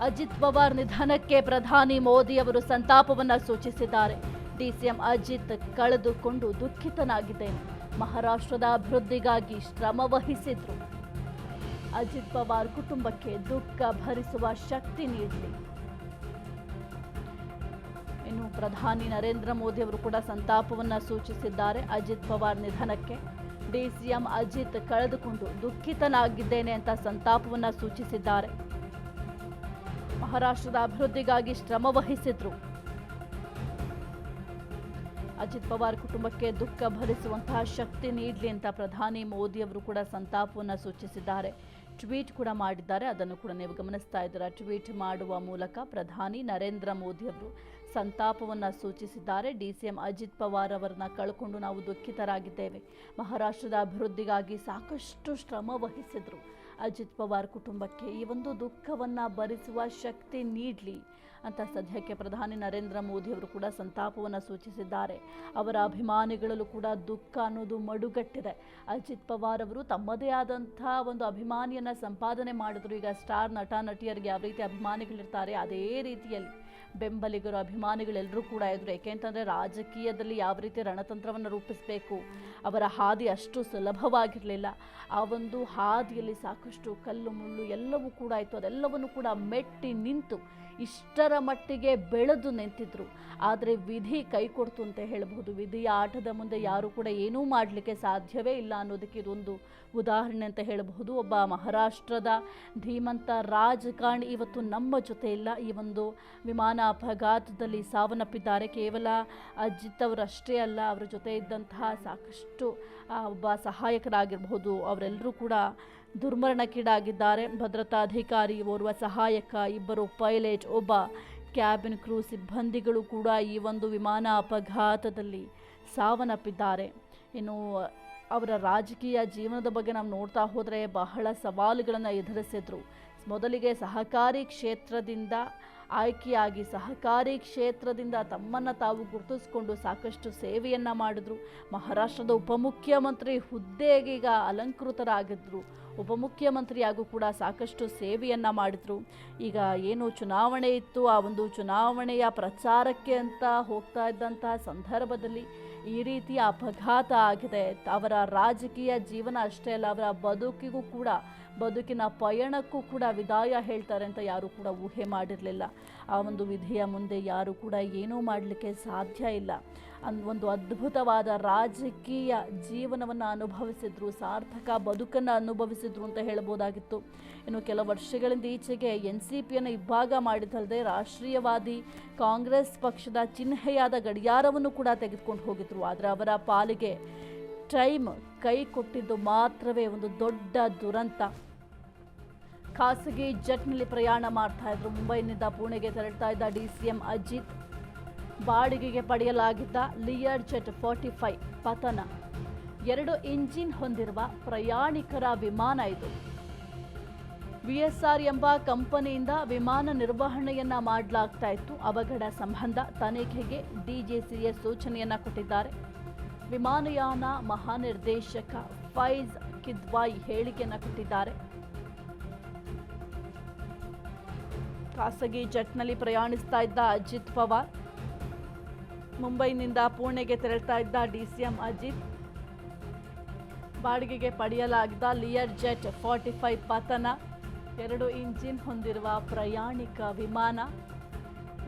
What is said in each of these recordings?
ಅಜಿತ್ ಪವಾರ್ ನಿಧನಕ್ಕೆ ಪ್ರಧಾನಿ ಮೋದಿ ಅವರು ಸಂತಾಪವನ್ನು ಸೂಚಿಸಿದ್ದಾರೆ. ಡಿಸಿಎಂ ಅಜಿತ್ ಕಳೆದುಕೊಂಡು ದುಃಖಿತನಾಗಿದ್ದೇನೆ. ಮಹಾರಾಷ್ಟ್ರದ ಅಭಿವೃದ್ಧಿಗಾಗಿ ಶ್ರಮ ವಹಿಸಿದ್ರು. ಅಜಿತ್ ಪವಾರ್ ಕುಟುಂಬಕ್ಕೆ ದುಃಖ ಭರಿಸುವ ಶಕ್ತಿ ನೀಡಲಿ. ಇನ್ನು ಪ್ರಧಾನಿ ನರೇಂದ್ರ ಮೋದಿ ಅವರು ಕೂಡ ಸಂತಾಪವನ್ನು ಸೂಚಿಸಿದ್ದಾರೆ. ಅಜಿತ್ ಪವಾರ್ ನಿಧನಕ್ಕೆ ಡಿಸಿಎಂ ಅಜಿತ್ ಕಳೆದುಕೊಂಡು ದುಃಖಿತನಾಗಿದ್ದೇನೆ ಅಂತ ಸಂತಾಪವನ್ನು ಸೂಚಿಸಿದ್ದಾರೆ. ಮಹಾರಾಷ್ಟ್ರದ ಅಭಿವೃದ್ಧಿಗಾಗಿ ಶ್ರಮ ವಹಿಸಿದ್ರು. ಅಜಿತ್ ಪವಾರ್ ಕುಟುಂಬಕ್ಕೆ ದುಃಖ ಭರಿಸುವಂತಹ ಶಕ್ತಿ ನೀಡಲಿ ಅಂತ ಪ್ರಧಾನಿ ಮೋದಿ ಅವರು ಕೂಡ ಸಂತಾಪವನ್ನು ಸೂಚಿಸಿದ್ದಾರೆ. ಟ್ವೀಟ್ ಕೂಡ ಮಾಡಿದ್ದಾರೆ. ಅದನ್ನು ಕೂಡ ನೀವು ಗಮನಿಸ್ತಾ ಇದ್ದೀರಾ. ಟ್ವೀಟ್ ಮಾಡುವ ಮೂಲಕ ಪ್ರಧಾನಿ ನರೇಂದ್ರ ಮೋದಿ ಅವರು ಸಂತಾಪವನ್ನು ಸೂಚಿಸಿದ್ದಾರೆ. ಡಿಸಿಎಂ ಅಜಿತ್ ಪವಾರ್ ಅವರನ್ನ ಕಳ್ಕೊಂಡು ನಾವು ದುಃಖಿತರಾಗಿದ್ದೇವೆ. ಮಹಾರಾಷ್ಟ್ರದ ಅಭಿವೃದ್ಧಿಗಾಗಿ ಸಾಕಷ್ಟು ಶ್ರಮ ವಹಿಸಿದ್ರು. ಅಜಿತ್ ಪವಾರ್ ಕುಟುಂಬಕ್ಕೆ ಈ ಒಂದು ದುಃಖವನ್ನು ಭರಿಸುವ ಶಕ್ತಿ ನೀಡಲಿ ಅಂತ ಸದ್ಯಕ್ಕೆ ಪ್ರಧಾನಿ ನರೇಂದ್ರ ಮೋದಿ ಅವರು ಕೂಡ ಸಂತಾಪವನ್ನು ಸೂಚಿಸಿದ್ದಾರೆ. ಅವರ ಅಭಿಮಾನಿಗಳಲ್ಲೂ ಕೂಡ ದುಃಖ ಅನ್ನೋದು ಮಡುಗಟ್ಟಿದೆ. ಅಜಿತ್ ಪವಾರ್ ಅವರು ತಮ್ಮದೇ ಆದಂಥ ಒಂದು ಅಭಿಮಾನಿಯನ್ನು ಸಂಪಾದನೆ ಮಾಡಿದ್ರು. ಈಗ ಸ್ಟಾರ್ ನಟ ನಟಿಯರಿಗೆ ಯಾವ ರೀತಿ ಅಭಿಮಾನಿಗಳಿರ್ತಾರೆ ಅದೇ ರೀತಿಯಲ್ಲಿ ಬೆಂಬಲಿಗರು ಅಭಿಮಾನಿಗಳೆಲ್ಲರೂ ಕೂಡ ಇದ್ರು. ಏಕೆಂತಂದರೆ ರಾಜಕೀಯದಲ್ಲಿ ಯಾವ ರೀತಿ ರಣತಂತ್ರವನ್ನು ರೂಪಿಸಬೇಕು, ಅವರ ಹಾದಿ ಅಷ್ಟು ಸುಲಭವಾಗಿರಲಿಲ್ಲ. ಆ ಒಂದು ಹಾದಿಯಲ್ಲಿ ಸಾಕಷ್ಟು ಕಲ್ಲು ಮುಳ್ಳು ಎಲ್ಲವೂ ಕೂಡ ಇತ್ತು. ಅದೆಲ್ಲವನ್ನು ಕೂಡ ಮೆಟ್ಟಿ ನಿಂತು ಇಷ್ಟರ ಮಟ್ಟಿಗೆ ಬೆಳೆದು ನಿಂತಿದ್ರು. ಆದರೆ ವಿಧಿ ಕೈ ಕೊಡ್ತು ಅಂತ ಹೇಳಬಹುದು. ವಿಧಿಯ ಆಟದ ಮುಂದೆ ಯಾರು ಕೂಡ ಏನೂ ಮಾಡಲಿಕ್ಕೆ ಸಾಧ್ಯವೇ ಇಲ್ಲ ಅನ್ನೋದಕ್ಕೆ ಇದೊಂದು ಉದಾಹರಣೆ ಅಂತ ಹೇಳಬಹುದು. ಒಬ್ಬ ಮಹಾರಾಷ್ಟ್ರದ ಧೀಮಂತ ರಾಜಕಾರಣಿ ಇವತ್ತು ನಮ್ಮ ಜೊತೆ ಇಲ್ಲ. ಈ ಒಂದು ವಿಮಾನ ಅಪಘಾತದಲ್ಲಿ ಸಾವನ್ನಪ್ಪಿದ್ದಾರೆ. ಕೇವಲ ಅಜಿತ್ ಅವರಷ್ಟೇ ಅಲ್ಲ, ಅವರ ಜೊತೆ ಇದ್ದಂತಹ ಸಾಕಷ್ಟು ಒಬ್ಬ ಸಹಾಯಕರಾಗಿರಬಹುದು ಅವರೆಲ್ಲರೂ ಕೂಡ ದುರ್ಮರಣಕ್ಕೀಡಾಗಿದ್ದಾರೆ. ಭದ್ರತಾ ಅಧಿಕಾರಿ, ಓರ್ವ ಸಹಾಯಕ, ಇಬ್ಬರು ಪೈಲಟ್, ಒಬ್ಬ ಕ್ಯಾಬಿನ್ ಕ್ರೂ ಸಿಬ್ಬಂದಿಗಳು ಕೂಡ ಈ ಒಂದು ವಿಮಾನ ಅಪಘಾತದಲ್ಲಿ ಸಾವನ್ನಪ್ಪಿದ್ದಾರೆ. ಇನ್ನು ಅವರ ರಾಜಕೀಯ ಜೀವನದ ಬಗ್ಗೆ ನಾವು ನೋಡ್ತಾ ಹೋದರೆ ಬಹಳ ಸವಾಲುಗಳನ್ನು ಎದುರಿಸಿದ್ರು. ಮೊದಲಿಗೆ ಸಹಕಾರಿ ಕ್ಷೇತ್ರದಿಂದ ಆಯ್ಕೆಯಾಗಿ ಸಹಕಾರಿ ಕ್ಷೇತ್ರದಿಂದ ತಮ್ಮನ್ನು ತಾವು ಗುರುತಿಸಿಕೊಂಡು ಸಾಕಷ್ಟು ಸೇವೆಯನ್ನು ಮಾಡಿದ್ರು. ಮಹಾರಾಷ್ಟ್ರದ ಉಪಮುಖ್ಯಮಂತ್ರಿ ಹುದ್ದೆಗೆ ಈಗ ಅಲಂಕೃತರಾಗಿದ್ದರು. ಉಪಮುಖ್ಯಮಂತ್ರಿಯಾಗೂ ಕೂಡ ಸಾಕಷ್ಟು ಸೇವೆಯನ್ನು ಮಾಡಿದರು. ಈಗ ಏನು ಚುನಾವಣೆ ಇತ್ತು, ಆ ಒಂದು ಚುನಾವಣೆಯ ಪ್ರಚಾರಕ್ಕೆ ಅಂತ ಹೋಗ್ತಾ ಇದ್ದಂತಹ ಸಂದರ್ಭದಲ್ಲಿ ಈ ರೀತಿಯ ಅಪಘಾತ ಆಗಿದೆ. ಅವರ ರಾಜಕೀಯ ಜೀವನ ಅಷ್ಟೇ ಅಲ್ಲ, ಅವರ ಬದುಕಿಗೂ ಕೂಡ, ಬದುಕಿನ ಪಯಣಕ್ಕೂ ಕೂಡ ವಿದಾಯ ಹೇಳ್ತಾರೆ ಅಂತ ಯಾರೂ ಕೂಡ ಊಹೆ ಮಾಡಿರಲಿಲ್ಲ. ಆ ಒಂದು ವಿಧಿಯ ಮುಂದೆ ಯಾರು ಕೂಡ ಏನೂ ಮಾಡಲಿಕ್ಕೆ ಸಾಧ್ಯ ಇಲ್ಲ. ಒಂದು ಅದ್ಭುತವಾದ ರಾಜಕೀಯ ಜೀವನವನ್ನು ಅನುಭವಿಸಿದ್ರು, ಸಾರ್ಥಕ ಬದುಕನ್ನು ಅನುಭವಿಸಿದ್ರು ಅಂತ ಹೇಳ್ಬೋದಾಗಿತ್ತು. ಇನ್ನು ಕೆಲ ವರ್ಷಗಳಿಂದ ಈಚೆಗೆ NCPಯನ್ನು ಇಬ್ಬಾಗ ಮಾಡಿದಲ್ಲದೆ ರಾಷ್ಟ್ರೀಯವಾದಿ ಕಾಂಗ್ರೆಸ್ ಪಕ್ಷದ ಚಿಹ್ನೆಯಾದ ಗಡಿಯಾರವನ್ನು ಕೂಡ ತೆಗೆದುಕೊಂಡು ಹೋಗಿದ್ರು. ಆದರೆ ಅವರ ಪಾಲಿಗೆ ಟೈಮ್ ಕೈ ಕೊಟ್ಟಿದ್ದು ಮಾತ್ರವೇ ಒಂದು ದೊಡ್ಡ ದುರಂತ. ಖಾಸಗಿ ಜೆಟ್ನಲ್ಲಿ ಪ್ರಯಾಣ ಮಾಡ್ತಾ ಇದ್ರು. ಮುಂಬೈನಿಂದ ಪುಣೆಗೆ ತೆರಳ್ತಾ ಇದ್ದ ಡಿಸಿಎಂ ಅಜಿತ್. ಬಾಡಿಗೆಗೆ ಪಡೆಯಲಾಗಿದ್ದ ಲಿಯರ್ ಜೆಟ್ 45 ಪತನ. 2 ಇಂಜಿನ್ ಹೊಂದಿರುವ ಪ್ರಯಾಣಿಕರ ವಿಮಾನ ಇದು. VSR ಎಂಬ ಕಂಪನಿಯಿಂದ ವಿಮಾನ ನಿರ್ವಹಣೆಯನ್ನ ಮಾಡಲಾಗ್ತಾ ಇತ್ತು. ಅವಘಡ ಸಂಬಂಧ ತನಿಖೆಗೆ DGCA ಸೂಚನೆಯನ್ನ ಕೊಟ್ಟಿದ್ದಾರೆ. ವಿಮಾನಯಾನ ಮಹಾನಿರ್ದೇಶಕ ಫೈಜ್ ಕಿದ್ವಾಯಿ ಹೇಳಿಕೆಯನ್ನು ಕೊಟ್ಟಿದ್ದಾರೆ. ಖಾಸಗಿ ಜೆಟ್ನಲ್ಲಿ ಪ್ರಯಾಣಿಸ್ತಾ ಇದ್ದ ಅಜಿತ್ ಪವಾರ್, ಮುಂಬೈನಿಂದ ಪುಣೆಗೆ ತೆರಳ್ತಾ ಇದ್ದ ಡಿಸಿಎಂ ಅಜಿತ್, ಬಾಡಿಗೆಗೆ ಪಡೆಯಲಾಗಿದ್ದ ಲಿಯರ್ ಜೆಟ್ 45 ಪತನ, 2 ಇಂಜಿನ್ ಹೊಂದಿರುವ ಪ್ರಯಾಣಿಕ ವಿಮಾನ.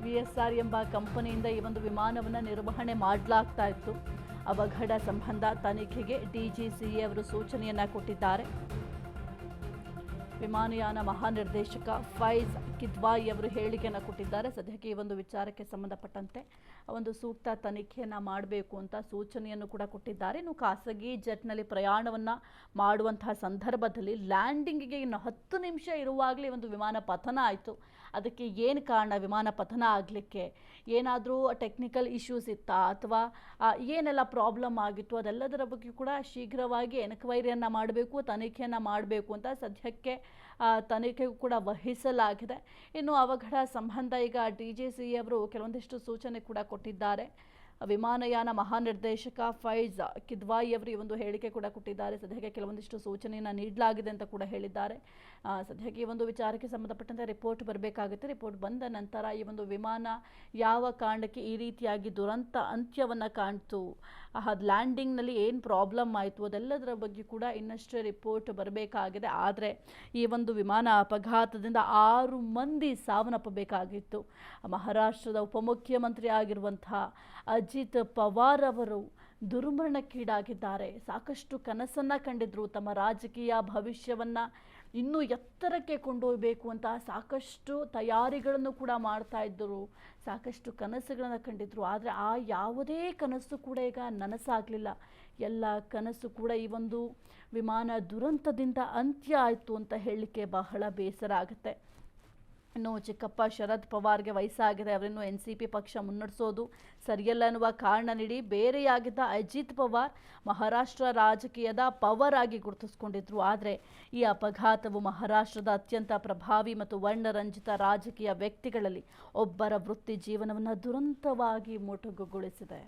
VSR ಎಂಬ ಕಂಪನಿಯಿಂದ ಈ ಒಂದು ವಿಮಾನವನ್ನು ನಿರ್ವಹಣೆ ಮಾಡಲಾಗ್ತಾ ಇತ್ತು. ಅವಘಡ ಸಂಬಂಧ ತನಿಖೆಗೆ DGCA ಅವರು ಸೂಚನೆಯನ್ನ ಕೊಟ್ಟಿದ್ದಾರೆ. ವಿಮಾನಯಾನ ಮಹಾನಿರ್ದೇಶಕ ಫೈಜ್ ಕಿದ್ವಾಯಿ ಅವರು ಹೇಳಿಕೆಯನ್ನು ಕೊಟ್ಟಿದ್ದಾರೆ. ಸದ್ಯಕ್ಕೆ ಈ ಒಂದು ವಿಚಾರಕ್ಕೆ ಸಂಬಂಧಪಟ್ಟಂತೆ ಒಂದು ಸೂಕ್ತ ತನಿಖೆಯನ್ನು ಮಾಡಬೇಕು ಅಂತ ಸೂಚನೆಯನ್ನು ಕೂಡ ಕೊಟ್ಟಿದ್ದಾರೆ. ಇನ್ನು ಖಾಸಗಿ ಜೆಟ್ನಲ್ಲಿ ಪ್ರಯಾಣವನ್ನು ಮಾಡುವಂತಹ ಸಂದರ್ಭದಲ್ಲಿ ಲ್ಯಾಂಡಿಂಗಿಗೆ ಇನ್ನು 10 ನಿಮಿಷ ಇರುವಾಗಲೇ ಒಂದು ವಿಮಾನ ಪತನ ಆಯಿತು. ಅದಕ್ಕೆ ಏನು ಕಾರಣ? ವಿಮಾನ ಪತನ ಆಗಲಿಕ್ಕೆ ಏನಾದರೂ ಟೆಕ್ನಿಕಲ್ ಇಶ್ಯೂಸ್ ಇತ್ತಾ ಅಥವಾ ಏನೆಲ್ಲ ಪ್ರಾಬ್ಲಮ್ ಆಗಿತ್ತು, ಅದೆಲ್ಲದರ ಬಗ್ಗೆ ಕೂಡ ಶೀಘ್ರವಾಗಿ ಎನ್ಕ್ವೈರಿಯನ್ನು ಮಾಡಬೇಕು, ತನಿಖೆಯನ್ನು ಮಾಡಬೇಕು ಅಂತ ಸದ್ಯಕ್ಕೆ ತನಿಖೆಗೂ ಕೂಡ ವಹಿಸಲಾಗಿದೆ. ಇನ್ನು ಅವಘಡ ಸಂಬಂಧ ಈಗ DGCA ಅವರು ಕೆಲವೊಂದಿಷ್ಟು ಸೂಚನೆ ಕೂಡ ಕೊಟ್ಟಿದ್ದಾರೆ. ವಿಮಾನಯಾನ ಮಹಾನಿರ್ದೇಶಕ ಫೈಜ್ ಕಿದ್ವಾಯಿ ಅವರು ಈ ಒಂದು ಹೇಳಿಕೆ ಕೂಡ ಕೊಟ್ಟಿದ್ದಾರೆ. ಸದ್ಯಕ್ಕೆ ಕೆಲವೊಂದಿಷ್ಟು ಸೂಚನೆಯನ್ನು ನೀಡಲಾಗಿದೆ ಅಂತ ಕೂಡ ಹೇಳಿದ್ದಾರೆ. ಸದ್ಯಕ್ಕೆ ಈ ಒಂದು ವಿಚಾರಕ್ಕೆ ಸಂಬಂಧಪಟ್ಟಂತೆ ರಿಪೋರ್ಟ್ ಬರಬೇಕಾಗುತ್ತೆ. ರಿಪೋರ್ಟ್ ಬಂದ ನಂತರ ಈ ಒಂದು ವಿಮಾನ ಯಾವ ಕಾರಣಕ್ಕೆ ಈ ರೀತಿಯಾಗಿ ದುರಂತ ಅಂತ್ಯವನ್ನು ಕಾಣ್ತು, ಅದು ಲ್ಯಾಂಡಿಂಗ್ನಲ್ಲಿ ಏನು ಪ್ರಾಬ್ಲಮ್ ಆಯಿತು, ಅದೆಲ್ಲದರ ಬಗ್ಗೆ ಕೂಡ ಇನ್ನಷ್ಟೇ ರಿಪೋರ್ಟ್ ಬರಬೇಕಾಗಿದೆ. ಆದರೆ ಈ ಒಂದು ವಿಮಾನ ಅಪಘಾತದಿಂದ 6 ಮಂದಿ ಸಾವನ್ನಪ್ಪಬೇಕಾಗಿತ್ತು. ಮಹಾರಾಷ್ಟ್ರದ ಉಪಮುಖ್ಯಮಂತ್ರಿ ಆಗಿರುವಂತಹ ಅಜಿತ್ ಪವಾರ್ ಅವರು ದುರ್ಮರಣಕ್ಕೀಡಾಗಿದ್ದಾರೆ. ಸಾಕಷ್ಟು ಕನಸನ್ನು ಕಂಡಿದ್ರು, ತಮ್ಮ ರಾಜಕೀಯ ಭವಿಷ್ಯವನ್ನು ಇನ್ನೂ ಎತ್ತರಕ್ಕೆ ಕೊಂಡೊಯ್ಯಬೇಕು ಅಂತ ಸಾಕಷ್ಟು ತಯಾರಿಗಳನ್ನು ಕೂಡ ಮಾಡ್ತಾ ಇದ್ದರು, ಸಾಕಷ್ಟು ಕನಸುಗಳನ್ನು ಕಂಡಿದ್ರು. ಆದರೆ ಆ ಯಾವುದೇ ಕನಸು ಕೂಡ ಈಗ ನನಸಾಗಲಿಲ್ಲ. ಎಲ್ಲ ಕನಸು ಕೂಡ ಈ ಒಂದು ವಿಮಾನ ದುರಂತದಿಂದ ಅಂತ್ಯ ಆಯಿತು ಅಂತ ಹೇಳಲಿಕ್ಕೆ ಬಹಳ ಬೇಸರ ಆಗುತ್ತೆ. ಇನ್ನು ಚಿಕ್ಕಪ್ಪ ಶರದ್ ಪವಾರ್ಗೆ ವಯಸ್ಸಾಗಿದೆ, ಅವರನ್ನು NCP ಪಕ್ಷ ಮುನ್ನಡೆಸೋದು ಸರಿಯಲ್ಲ ಎನ್ನುವ ಕಾರಣ ನೀಡಿ ಬೇರೆಯಾಗಿದ್ದ ಅಜಿತ್ ಪವಾರ್ ಮಹಾರಾಷ್ಟ್ರ ರಾಜಕೀಯದ ಪವರ್ ಆಗಿ ಗುರುತಿಸಿಕೊಂಡಿದ್ರು. ಆದರೆ ಈ ಅಪಘಾತವು ಮಹಾರಾಷ್ಟ್ರದ ಅತ್ಯಂತ ಪ್ರಭಾವಿ ಮತ್ತು ವರ್ಣರಂಜಿತ ರಾಜಕೀಯ ವ್ಯಕ್ತಿಗಳಲ್ಲಿ ಒಬ್ಬರ ವೃತ್ತಿ ಜೀವನವನ್ನು ದುರಂತವಾಗಿ ಮೊಟಕುಗೊಳಿಸಿದೆ.